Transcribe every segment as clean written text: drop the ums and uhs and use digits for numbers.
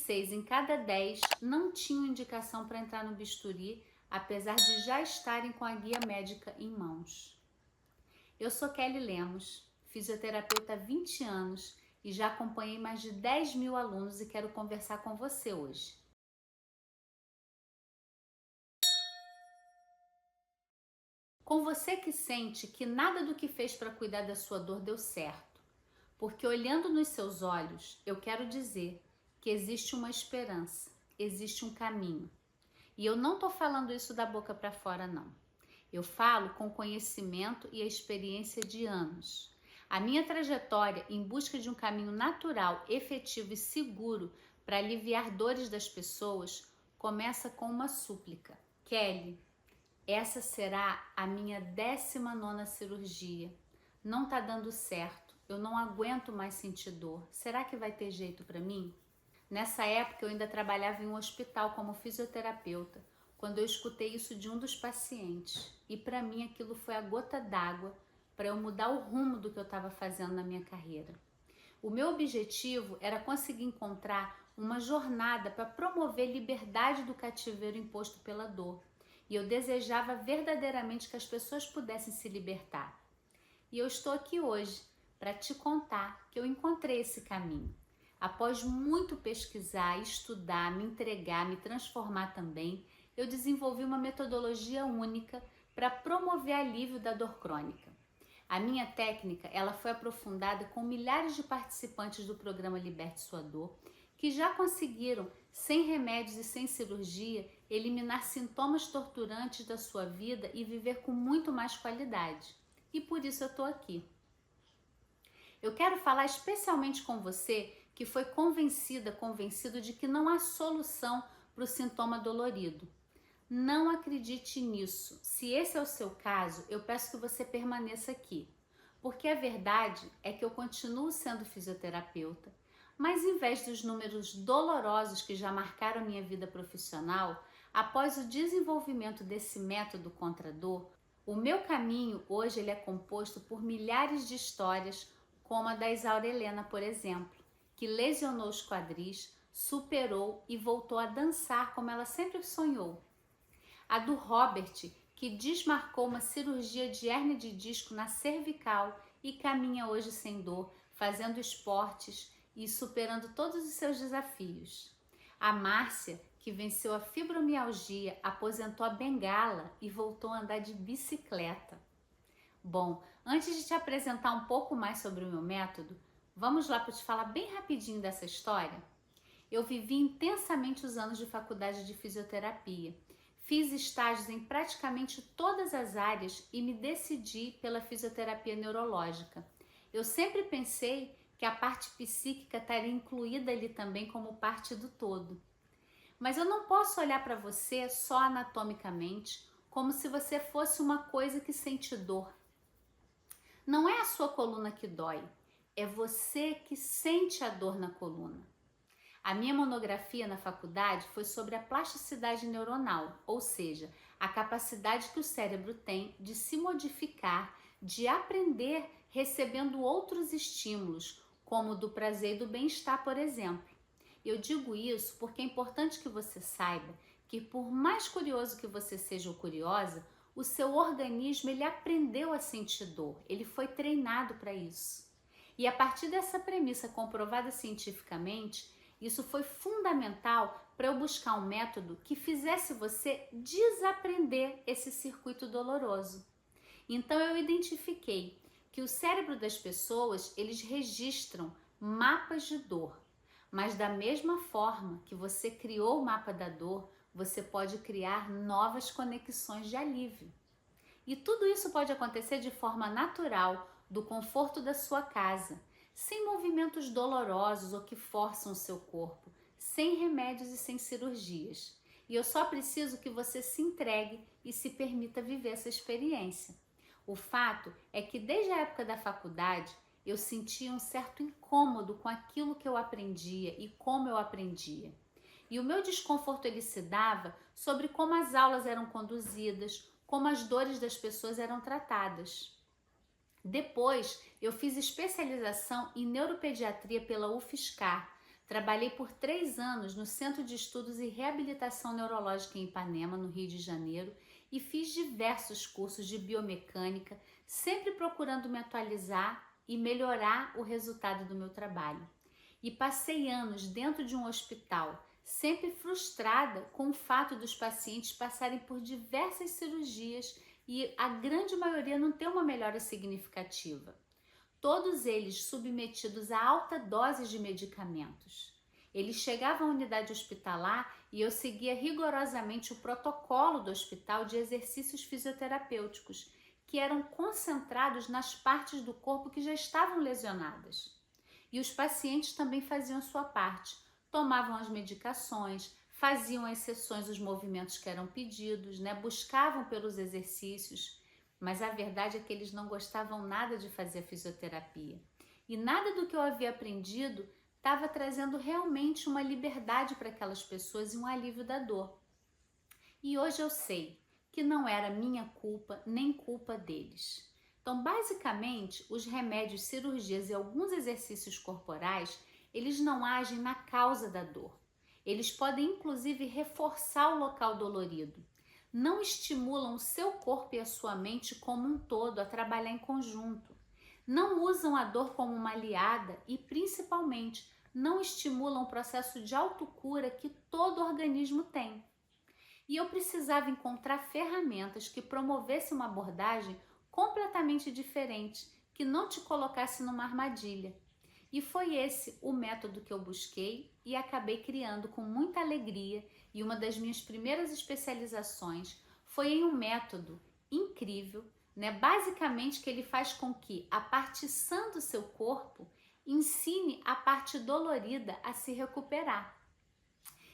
6 em cada 10 não tinham indicação para entrar no bisturi, apesar de já estarem com a guia médica em mãos. Eu sou Kelly Lemos, fisioterapeuta há 20 anos e já acompanhei mais de 10.000 alunos e quero conversar com você hoje. Com você que sente que nada do que fez para cuidar da sua dor deu certo, porque olhando nos seus olhos, eu quero dizer que existe uma esperança, existe um caminho. E eu não estou falando isso da boca para fora, não. Eu falo com conhecimento e a experiência de anos. A minha trajetória em busca de um caminho natural, efetivo e seguro para aliviar dores das pessoas começa com uma súplica. Kelly, essa será a minha 19ª cirurgia. Não tá dando certo. Eu não aguento mais sentir dor. Será que vai ter jeito para mim? Nessa época eu ainda trabalhava em um hospital como fisioterapeuta, quando eu escutei isso de um dos pacientes. E para mim aquilo foi a gota d'água para eu mudar o rumo do que eu estava fazendo na minha carreira. O meu objetivo era conseguir encontrar uma jornada para promover liberdade do cativeiro imposto pela dor. E eu desejava verdadeiramente que as pessoas pudessem se libertar. E eu estou aqui hoje para te contar que eu encontrei esse caminho. Após muito pesquisar, estudar, me entregar, me transformar também, eu desenvolvi uma metodologia única para promover alívio da dor crônica. A minha técnica, ela foi aprofundada com milhares de participantes do programa Liberte Sua Dor, que já conseguiram, sem remédios e sem cirurgia, eliminar sintomas torturantes da sua vida e viver com muito mais qualidade. E por isso eu estou aqui. Eu quero falar especialmente com você que foi convencido de que não há solução para o sintoma dolorido. Não acredite nisso. Se esse é o seu caso, eu peço que você permaneça aqui. Porque a verdade é que eu continuo sendo fisioterapeuta, mas em vez dos números dolorosos que já marcaram minha vida profissional, após o desenvolvimento desse método contra a dor, o meu caminho hoje ele é composto por milhares de histórias, como a da Isaura Helena, por exemplo, que lesionou os quadris, superou e voltou a dançar como ela sempre sonhou. A do Robert, que desmarcou uma cirurgia de hérnia de disco na cervical e caminha hoje sem dor, fazendo esportes e superando todos os seus desafios. A Márcia, que venceu a fibromialgia, aposentou a bengala e voltou a andar de bicicleta. Bom, antes de te apresentar um pouco mais sobre o meu método, vamos lá para te falar bem rapidinho dessa história? Eu vivi intensamente os anos de faculdade de fisioterapia. Fiz estágios em praticamente todas as áreas e me decidi pela fisioterapia neurológica. Eu sempre pensei que a parte psíquica estaria incluída ali também como parte do todo. Mas eu não posso olhar para você só anatomicamente, como se você fosse uma coisa que sente dor. Não é a sua coluna que dói, é você que sente a dor na coluna. A minha monografia na faculdade foi sobre a plasticidade neuronal, ou seja, a capacidade que o cérebro tem de se modificar, de aprender recebendo outros estímulos, como o do prazer e do bem-estar, por exemplo. Eu digo isso porque é importante que você saiba que, por mais curioso que você seja ou curiosa, o seu organismo ele aprendeu a sentir dor, ele foi treinado para isso. E a partir dessa premissa comprovada cientificamente, isso foi fundamental para eu buscar um método que fizesse você desaprender esse circuito doloroso. Então eu identifiquei que o cérebro das pessoas, eles registram mapas de dor, mas da mesma forma que você criou o mapa da dor, você pode criar novas conexões de alívio. E tudo isso pode acontecer de forma natural, do conforto da sua casa, sem movimentos dolorosos ou que forçam o seu corpo, sem remédios e sem cirurgias. E eu só preciso que você se entregue e se permita viver essa experiência. O fato é que desde a época da faculdade, eu sentia um certo incômodo com aquilo que eu aprendia e como eu aprendia. E o meu desconforto ele se dava sobre como as aulas eram conduzidas, como as dores das pessoas eram tratadas. Depois, eu fiz especialização em neuropediatria pela UFSCar, Trabalhei por 3 anos no Centro de Estudos e Reabilitação Neurológica em Ipanema, no Rio de Janeiro, e fiz diversos cursos de biomecânica, sempre procurando me atualizar e melhorar o resultado do meu trabalho. E passei anos dentro de um hospital, sempre frustrada com o fato dos pacientes passarem por diversas cirurgias e a grande maioria não ter uma melhora significativa. Todos eles submetidos a alta dose de medicamentos. Eles chegavam à unidade hospitalar e eu seguia rigorosamente o protocolo do hospital de exercícios fisioterapêuticos, que eram concentrados nas partes do corpo que já estavam lesionadas. E os pacientes também faziam sua parte, tomavam as medicações, faziam as sessões, os movimentos que eram pedidos, buscavam pelos exercícios, mas a verdade é que eles não gostavam nada de fazer fisioterapia. E nada do que eu havia aprendido estava trazendo realmente uma liberdade para aquelas pessoas e um alívio da dor. E hoje eu sei que não era minha culpa nem culpa deles. Então, basicamente, os remédios, cirurgias e alguns exercícios corporais, eles não agem na causa da dor. Eles podem, inclusive, reforçar o local dolorido. Não estimulam o seu corpo e a sua mente como um todo a trabalhar em conjunto. Não usam a dor como uma aliada e, principalmente, não estimulam o processo de autocura que todo organismo tem. E eu precisava encontrar ferramentas que promovessem uma abordagem completamente diferente, que não te colocasse numa armadilha. E foi esse o método que eu busquei e acabei criando com muita alegria, e uma das minhas primeiras especializações foi em um método incrível, basicamente que ele faz com que a parte sã do seu corpo ensine a parte dolorida a se recuperar.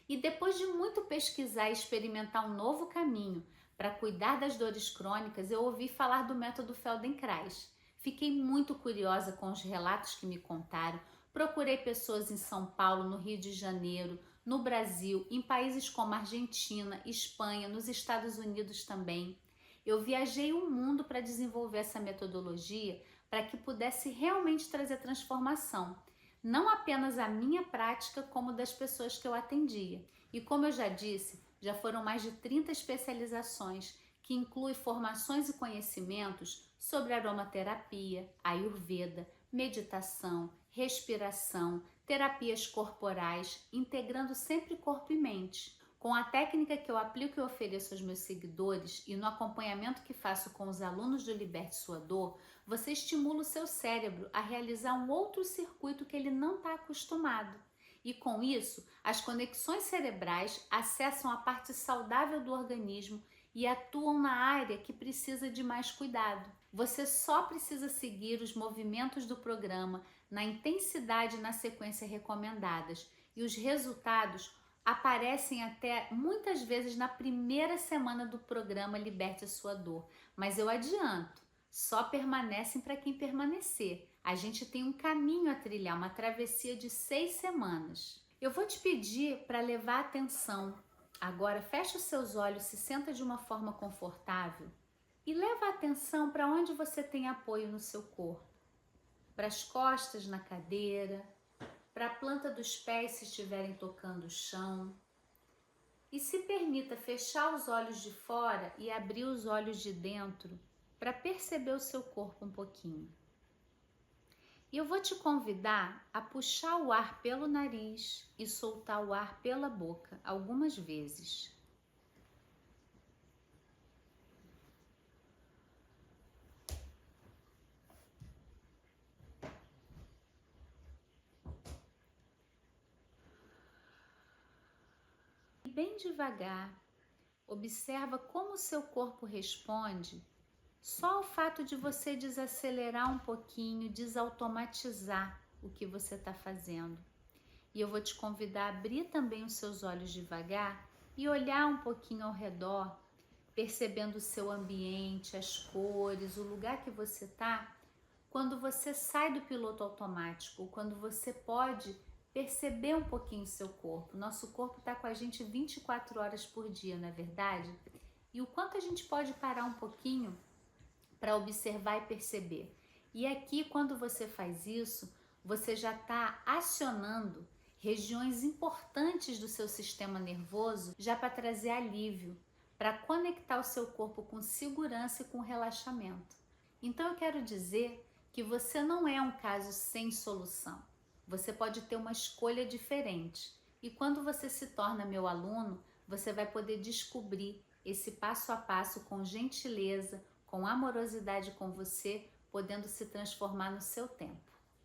E depois de muito pesquisar e experimentar um novo caminho para cuidar das dores crônicas, eu ouvi falar do método Feldenkrais. Fiquei muito curiosa com os relatos que me contaram. Procurei pessoas em São Paulo, no Rio de Janeiro, no Brasil, em países como Argentina, Espanha, nos Estados Unidos também. Eu viajei o mundo para desenvolver essa metodologia para que pudesse realmente trazer transformação. Não apenas a minha prática, como das pessoas que eu atendia. E como eu já disse, já foram mais de 30 especializações, que incluem formações e conhecimentos sobre aromaterapia, ayurveda, meditação, respiração, terapias corporais, integrando sempre corpo e mente. Com a técnica que eu aplico e ofereço aos meus seguidores e no acompanhamento que faço com os alunos do Liberte Sua Dor, você estimula o seu cérebro a realizar um outro circuito que ele não está acostumado. E com isso, as conexões cerebrais acessam a parte saudável do organismo e atuam na área que precisa de mais cuidado. Você só precisa seguir os movimentos do programa na intensidade e na sequência recomendadas, e os resultados aparecem até muitas vezes na primeira semana do programa Liberte a Sua Dor. Mas eu adianto, só permanecem para quem permanecer. A gente tem um caminho a trilhar, uma travessia de 6 semanas. Eu vou te pedir para levar atenção. Agora fecha os seus olhos, se senta de uma forma confortável e leva a atenção para onde você tem apoio no seu corpo. Para as costas na cadeira, para a planta dos pés se estiverem tocando o chão. E se permita fechar os olhos de fora e abrir os olhos de dentro para perceber o seu corpo um pouquinho. E eu vou te convidar a puxar o ar pelo nariz e soltar o ar pela boca algumas vezes. E bem devagar, observa como o seu corpo responde. Só o fato de você desacelerar um pouquinho, desautomatizar o que você está fazendo. E eu vou te convidar a abrir também os seus olhos devagar e olhar um pouquinho ao redor, percebendo o seu ambiente, as cores, o lugar que você está, quando você sai do piloto automático, quando você pode perceber um pouquinho o seu corpo. Nosso corpo está com a gente 24 horas por dia, não é verdade? E o quanto a gente pode parar um pouquinho para observar e perceber. E aqui, quando você faz isso, você já está acionando regiões importantes do seu sistema nervoso, já para trazer alívio, para conectar o seu corpo com segurança e com relaxamento. Então eu quero dizer que você não é um caso sem solução. Você pode ter uma escolha diferente. E quando você se torna meu aluno, você vai poder descobrir esse passo a passo com gentileza, com amorosidade com você, podendo se transformar no seu tempo.